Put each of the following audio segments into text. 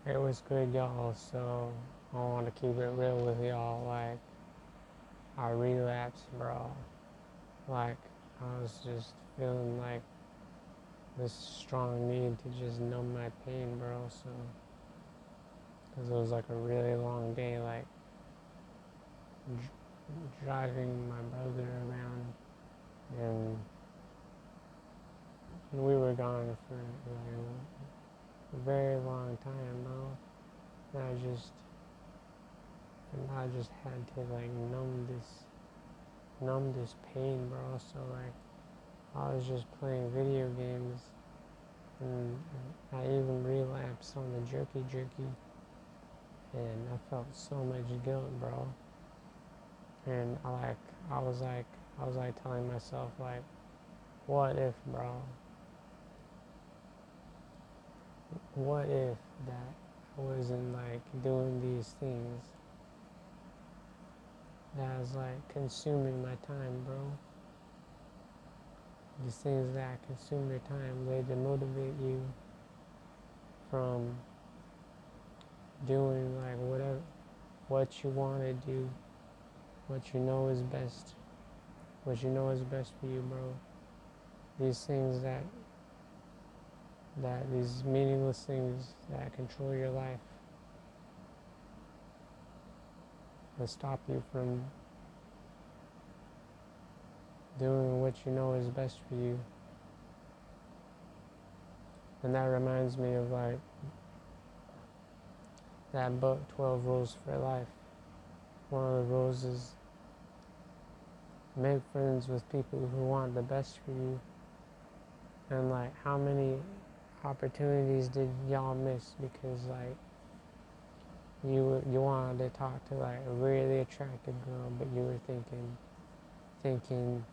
It was good, y'all. So I want to keep it real with y'all. Like, I relapsed, bro. Like, I was just feeling like this strong need to just numb my pain, bro. So, because it was like a really long day, like driving my brother around, and we were gone for like a very long time, bro. And I just had to like numb this pain, bro. So like I was just playing video games, and I even relapsed on the jerky, and I felt so much guilt, bro. And I was like telling myself like, what if, bro? What if that I wasn't like doing these things that was like consuming my time, bro? These things that consume your time, they demotivate you from doing like whatever, what you want to do, what you know is best, what you know is best for you, bro. These things that these meaningless things that control your life will stop you from doing what you know is best for you. And that reminds me of like that book, 12 Rules for Life. One of the rules is make friends with people who want the best for you. And like, how many opportunities did y'all miss because like you wanted to talk to like a really attractive girl, but you were thinking,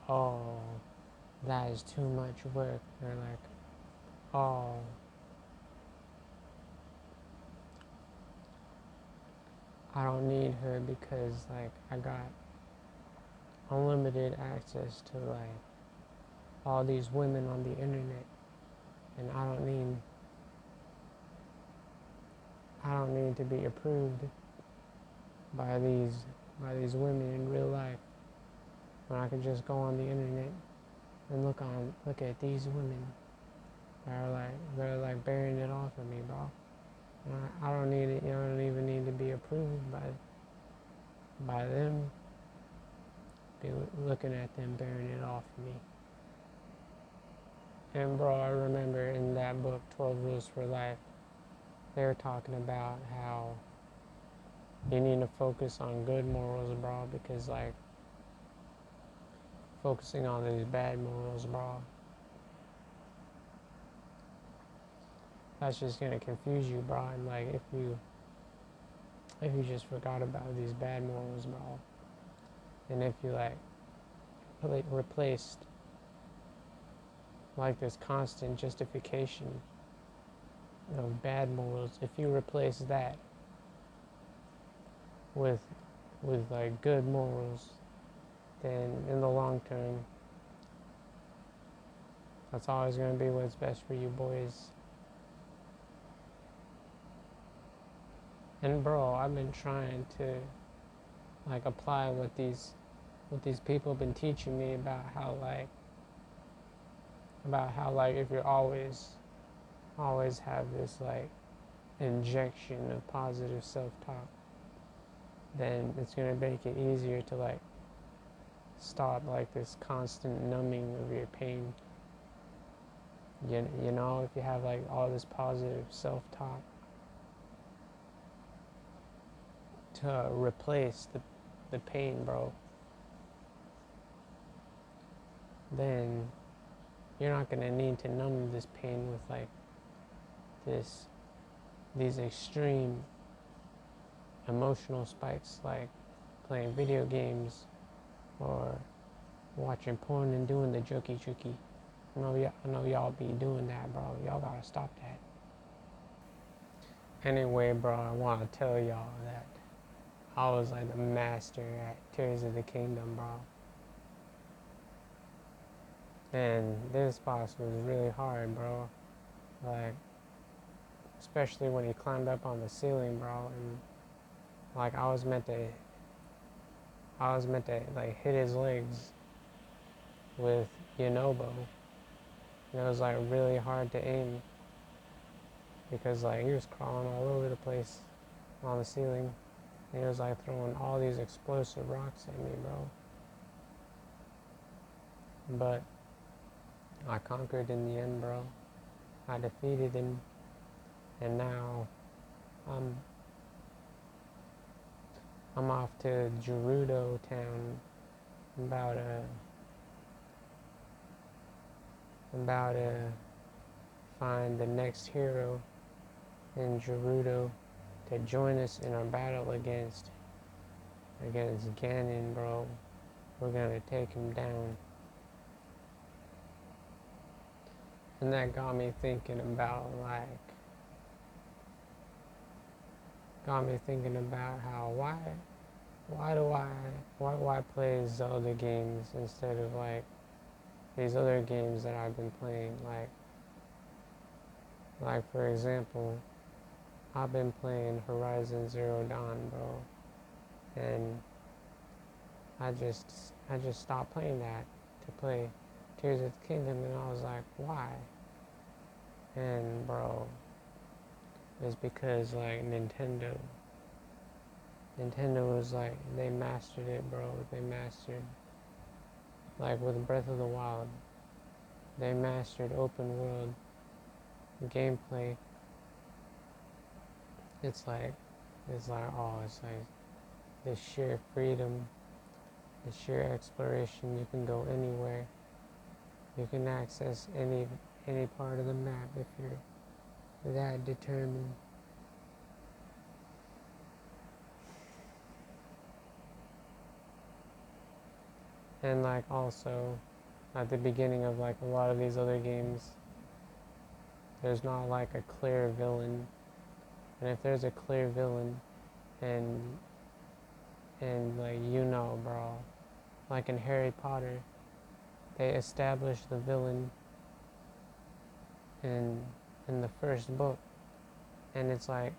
oh, that is too much work, or like, oh, I don't need her because like I got unlimited access to like all these women on the internet, and I don't need to be approved by these women in real life when I could just go on the internet and look at these women they're like bearing it off of me, bro. And I don't need it. You don't even need to be approved by them. Be looking at them bearing it off of me. And bro, I remember in that book, 12 Rules for Life, they were talking about how you need to focus on good morals, bro, because like focusing on these bad morals, bro, that's just gonna confuse you, bro. And like if you just forgot about these bad morals, bro, and if you like replaced like this constant justification of bad morals, if you replace that with like good morals, then in the long term, that's always going to be what's best for you, boys. And bro, I've been trying to like apply what these people have been teaching me about how like if you're always have this like injection of positive self-talk, then it's going to make it easier to like stop like this constant numbing of your pain. You know, if you have like all this positive self-talk to replace the pain, bro, then you're not gonna need to numb this pain with like this these extreme emotional spikes like playing video games or watching porn and doing the jokey. I know y'all be doing that, bro. Y'all gotta stop that. Anyway, bro, I wanna tell y'all that I was like the master at Tears of the Kingdom, bro. And this boss was really hard, bro. Like, especially when he climbed up on the ceiling, bro, and like I was meant to like hit his legs with Yonobo. And it was like really hard to aim because like he was crawling all over the place on the ceiling. And he was like throwing all these explosive rocks at me, bro. But I conquered in the end, bro. I defeated him, and now I'm I'm off to Gerudo Town. I'm about to find the next hero in Gerudo to join us in our battle against Ganon, bro. We're gonna take him down. And that got me thinking about how why do I play Zelda games instead of like these other games that I've been playing, like for example, I've been playing Horizon Zero Dawn, bro, and I just stopped playing that to play Tears of the Kingdom, and I was like, why? And bro, it's because like Nintendo was like, they mastered it, bro. They mastered, like with Breath of the Wild, they mastered open world gameplay. It's like the sheer freedom, the sheer exploration. You can go anywhere. You can access any part of the map if you're that determined. And like also at the beginning of like a lot of these other games, there's not like a clear villain. And if there's a clear villain, and like bro, like in Harry Potter, they establish the villain in the first book, and it's like,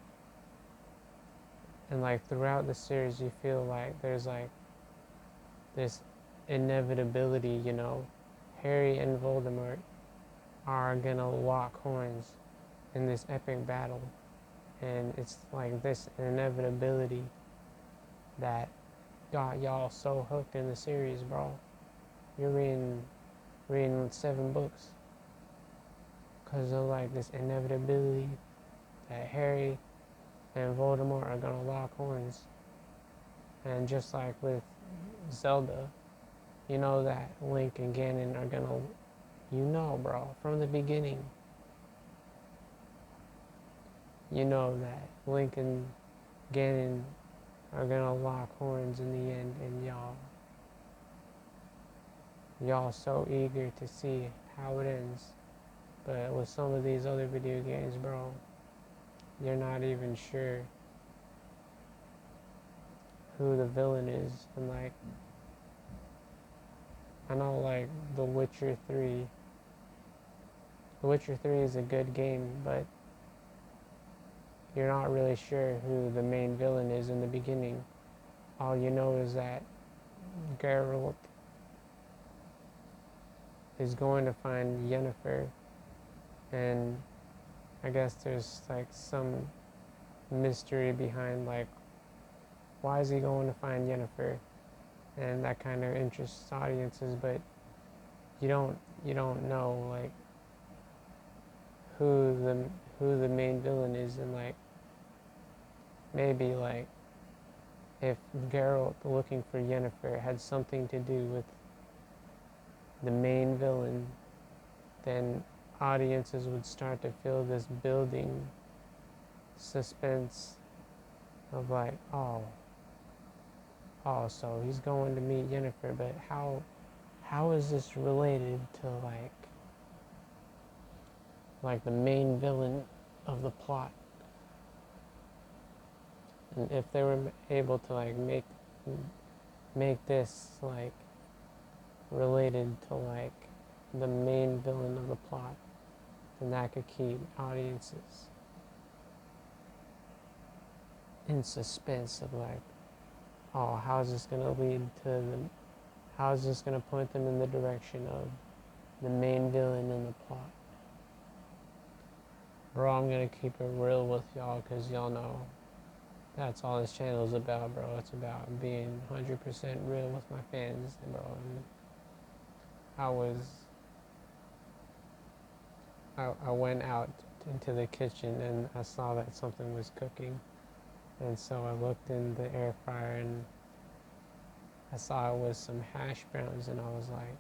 and like throughout the series you feel like there's like this inevitability, Harry and Voldemort are gonna lock horns in this epic battle, and it's like this inevitability that got y'all so hooked in the series, bro. You're reading 7 books because of like this inevitability that Harry and Voldemort are gonna lock horns. And just like with Zelda, you know that Link and Ganon are gonna, bro, from the beginning, you know that Link and Ganon are gonna lock horns in the end, and y'all so eager to see how it ends. But with some of these other video games, bro, you're not even sure who the villain is. And like, I know like The Witcher 3 is a good game, but you're not really sure who the main villain is in the beginning. All you know is that Geralt is going to find Yennefer, and I guess there's like some mystery behind like, why is he going to find Yennefer? And that kind of interests audiences, but you don't know like who the main villain is, and like maybe like if Geralt looking for Yennefer had something to do with the main villain, then audiences would start to feel this building suspense of like, oh, so he's going to meet Yennefer, but how is this related to like the main villain of the plot? And if they were able to like make this like related to like the main villain of the plot, then that could keep audiences in suspense of like, oh, how is this gonna lead to them? How is this gonna point them in the direction of the main villain in the plot? Bro, I'm gonna keep it real with y'all because y'all know that's all this channel is about, bro. It's about being 100% real with my fans, bro. And I was, I went out into the kitchen and I saw that something was cooking. And so I looked in the air fryer and I saw it was some hash browns and I was like,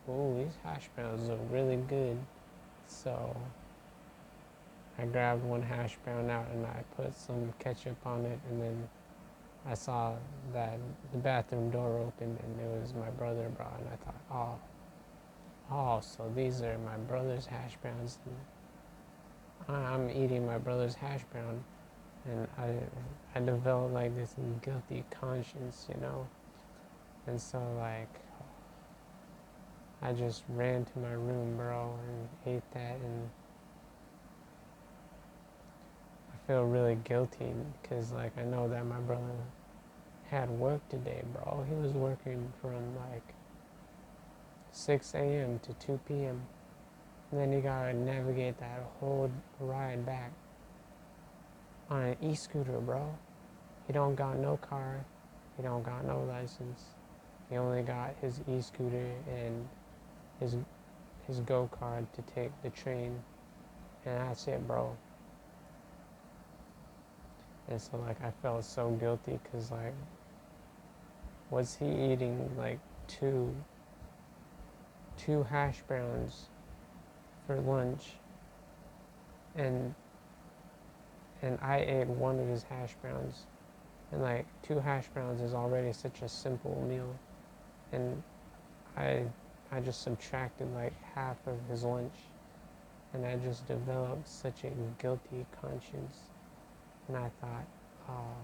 ooh, these hash browns look really good. So I grabbed one hash brown out and I put some ketchup on it, and then I saw that the bathroom door opened and it was my brother, bro, and I thought, so these are my brother's hash browns. And I'm eating my brother's hash brown, and I developed like this guilty conscience, you know? And so like, I just ran to my room, bro, and ate that, and I feel really guilty because like I know that my brother had work today, bro. He was working from like 6 a.m. to 2 p.m. And then you gotta navigate that whole ride back on an e-scooter, bro. He don't got no car. He don't got no license. He only got his e-scooter and his go-kart to take the train. And that's it, bro. And so like I felt so guilty because like, was he eating like two hash browns for lunch, and I ate one of his hash browns, and like 2 hash browns is already such a simple meal, and I just subtracted like half of his lunch, and I just developed such a guilty conscience, and I thought, oh,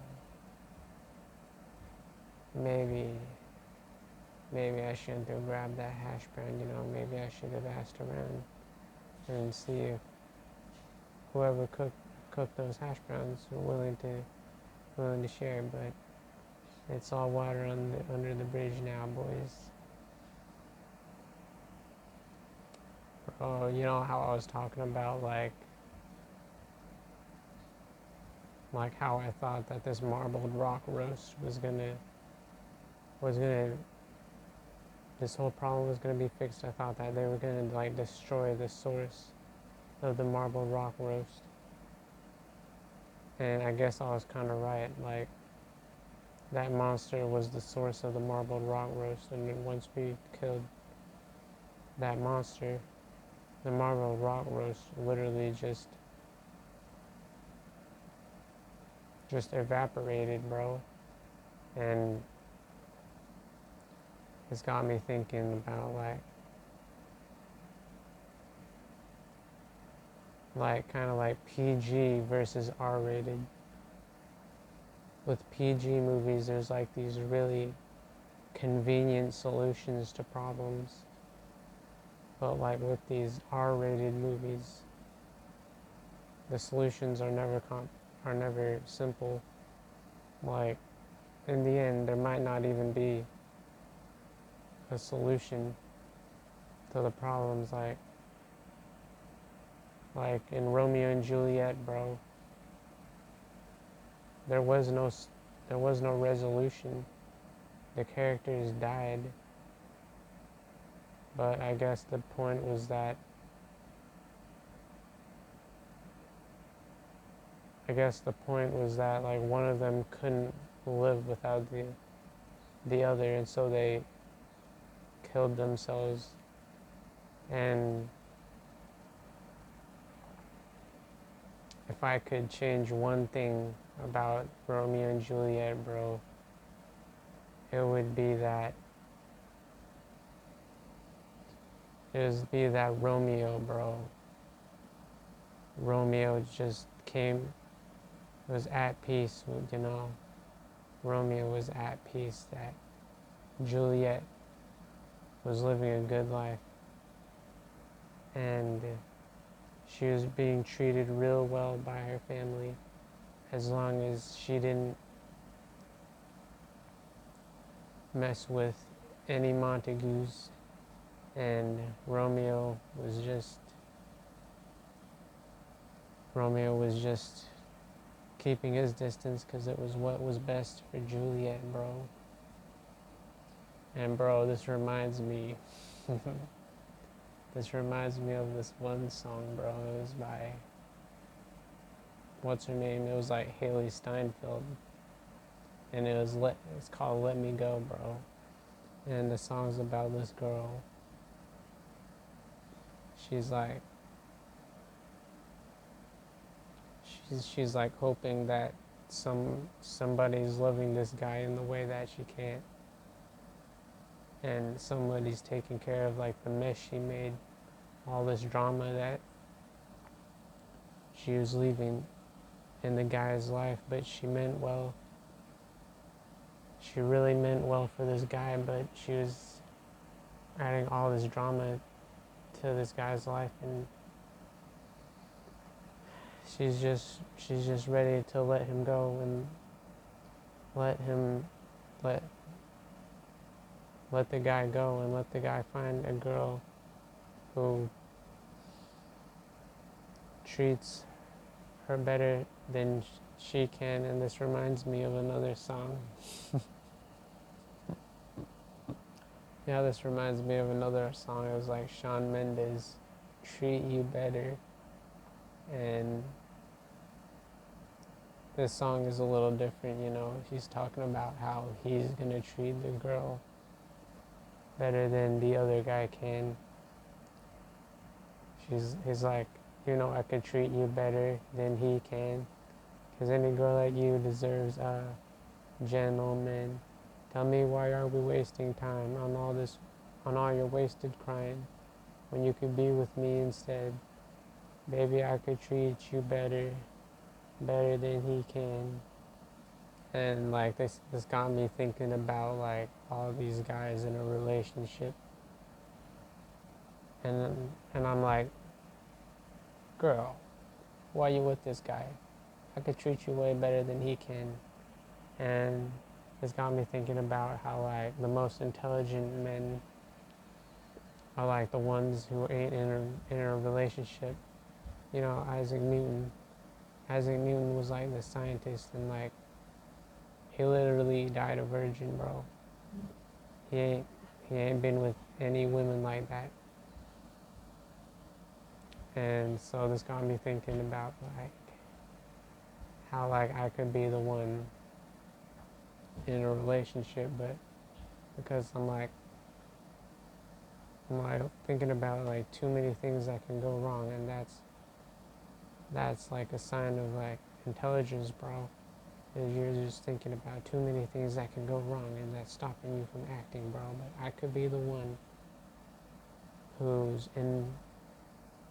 maybe I shouldn't have grabbed that hash brown, you know, maybe I should have asked around and see if whoever cooked those hash browns were willing to share, but it's all water under the bridge now, boys. Oh, you know how I was talking about like how I thought that this marbled rock roast was gonna this whole problem was gonna be fixed. I thought that they were gonna like destroy the source of the marbled rock roast. And I guess I was kind of right. Like, that monster was the source of the marbled rock roast, and then once we killed that monster, the marbled rock roast literally just evaporated, bro. And it's got me thinking about like kind of like PG versus R-rated. With PG movies, there's like these really convenient solutions to problems, but like with these R-rated movies, the solutions are never simple. Like, in the end, there might not even be a solution to the problems. Like in Romeo and Juliet, bro, there was no resolution. The characters died, but I guess the point was that like one of them couldn't live without the other, and so they killed themselves. And if I could change one thing about Romeo and Juliet, bro, it would be that Romeo, bro. Romeo just was at peace with, you know, Romeo was at peace that Juliet was living a good life, and she was being treated real well by her family, as long as she didn't mess with any Montagues, and Romeo was just keeping his distance because it was what was best for Juliet, bro. And bro, this reminds me of this one song, bro. It was by, what's her name? It was like Haley Steinfeld, and it's called "Let Me Go," bro. And the song's about this girl. She's like, she's like hoping that somebody's loving this guy in the way that she can't, and somebody's taking care of like the mess she made, all this drama that she was leaving in the guy's life. But she meant well. She really meant well for this guy, but she was adding all this drama to this guy's life, and she's just ready to let him go and let the guy go and let the guy find a girl who treats her better than she can. And this reminds me of another song. Yeah, this reminds me of another song. It was like Shawn Mendes, "Treat You Better." And this song is a little different, you know. He's talking about how he's gonna treat the girl better than the other guy can. He's like, you know, I could treat you better than he can, because any girl like you deserves a gentleman. Tell me, why are we wasting time on all your wasted crying, when you could be with me instead? Baby, I could treat you better than he can. And like this got me thinking about like all these guys in a relationship, and I'm like, girl, why are you with this guy? I could treat you way better than he can. And this got me thinking about how like the most intelligent men are like the ones who ain't in a relationship. You know, Isaac Newton. Isaac Newton was like the scientist, and like he literally died a virgin, bro. He ain't been with any women like that. And so this got me thinking about like how like I could be the one in a relationship, but because I'm like thinking about like too many things that can go wrong, and that's like a sign of like intelligence, bro. Is you're just thinking about too many things that can go wrong, and that's stopping you from acting, bro. But I could be the one who's in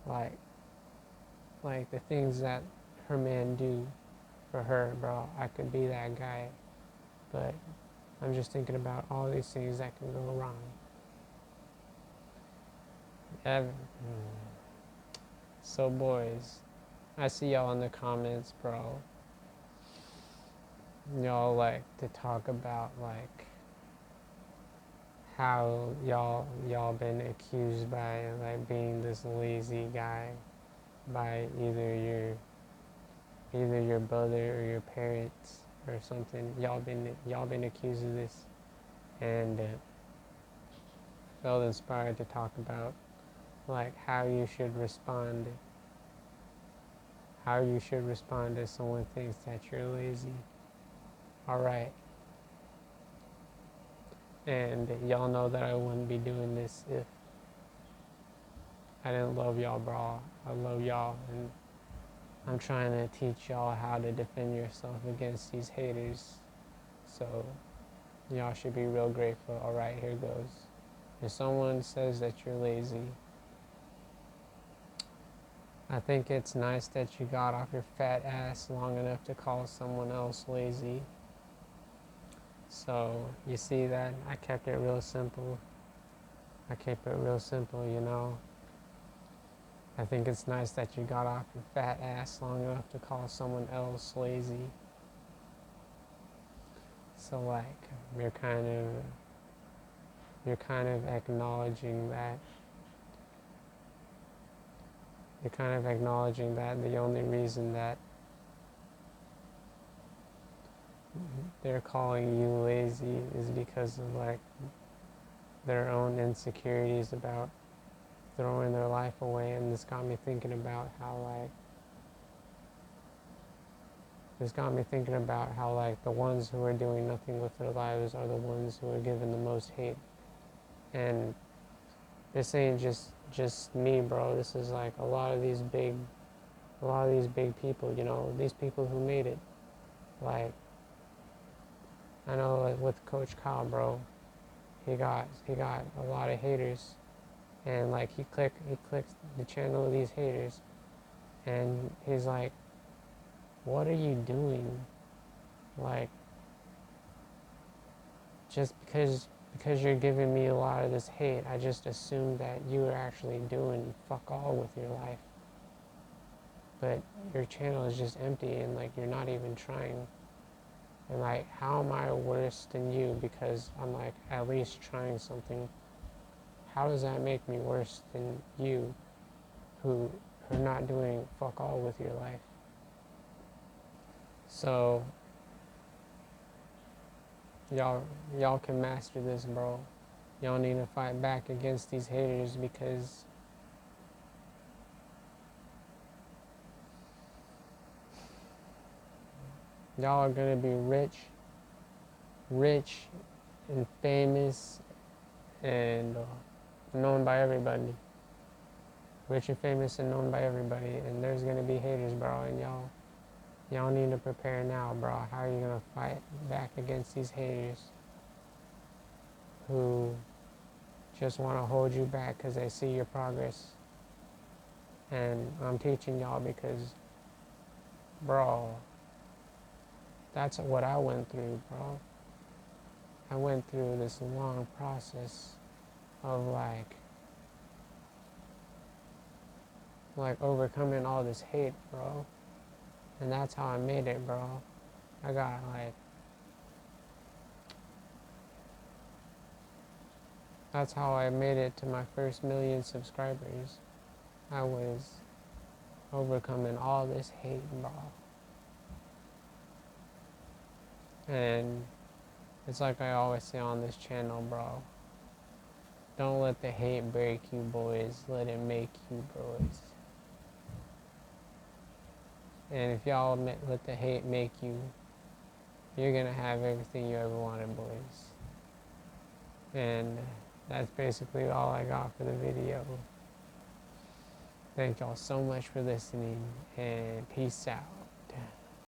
like the things that her man do for her, bro. I could be that guy, but I'm just thinking about all these things that can go wrong. So boys, I see y'all in the comments, bro. Y'all like to talk about like how y'all been accused by like being this lazy guy by either your brother or your parents or something. Y'all been accused of this, and felt inspired to talk about like how you should respond if someone thinks that you're lazy. All right. And y'all know that I wouldn't be doing this if I didn't love y'all, bro. I love y'all, and I'm trying to teach y'all how to defend yourself against these haters. So y'all should be real grateful. All right, here goes. If someone says that you're lazy, I think it's nice that you got off your fat ass long enough to call someone else lazy. So you see that? I kept it real simple. You know. I think it's nice that you got off your fat ass long enough to call someone else lazy. So like you're kind of acknowledging that the only reason that they're calling you lazy is because of like their own insecurities about throwing their life away. And this got me thinking about how like the ones who are doing nothing with their lives are the ones who are given the most hate. And this ain't just me, bro. This is like a lot of these big people, you know, these people who made it. Like I know like with Coach Kyle, bro, he got a lot of haters, and like he clicked the channel of these haters, and he's like, what are you doing? Like, just because you're giving me a lot of this hate, I just assumed that you were actually doing fuck all with your life. But your channel is just empty, and like you're not even trying. And like, how am I worse than you because I'm like at least trying something? How does that make me worse than you who are not doing fuck all with your life? So y'all can master this, bro. Y'all need to fight back against these haters because y'all are gonna be rich and famous and known by everybody. Rich and famous and known by everybody, and there's gonna be haters, bro, and y'all need to prepare now, bro. How are you gonna fight back against these haters who just want to hold you back because they see your progress? And I'm teaching y'all because, bro, that's what I went through, bro. I went through this long process of like overcoming all this hate, bro. And that's how I made it, bro. I got like, that's how I made it to my first 1,000,000 subscribers. I was overcoming all this hate, bro. And it's like I always say on this channel, bro. Don't let the hate break you, boys. Let it make you, boys. And if y'all let the hate make you, you're gonna have everything you ever wanted, boys. And that's basically all I got for the video. Thank y'all so much for listening, and peace out.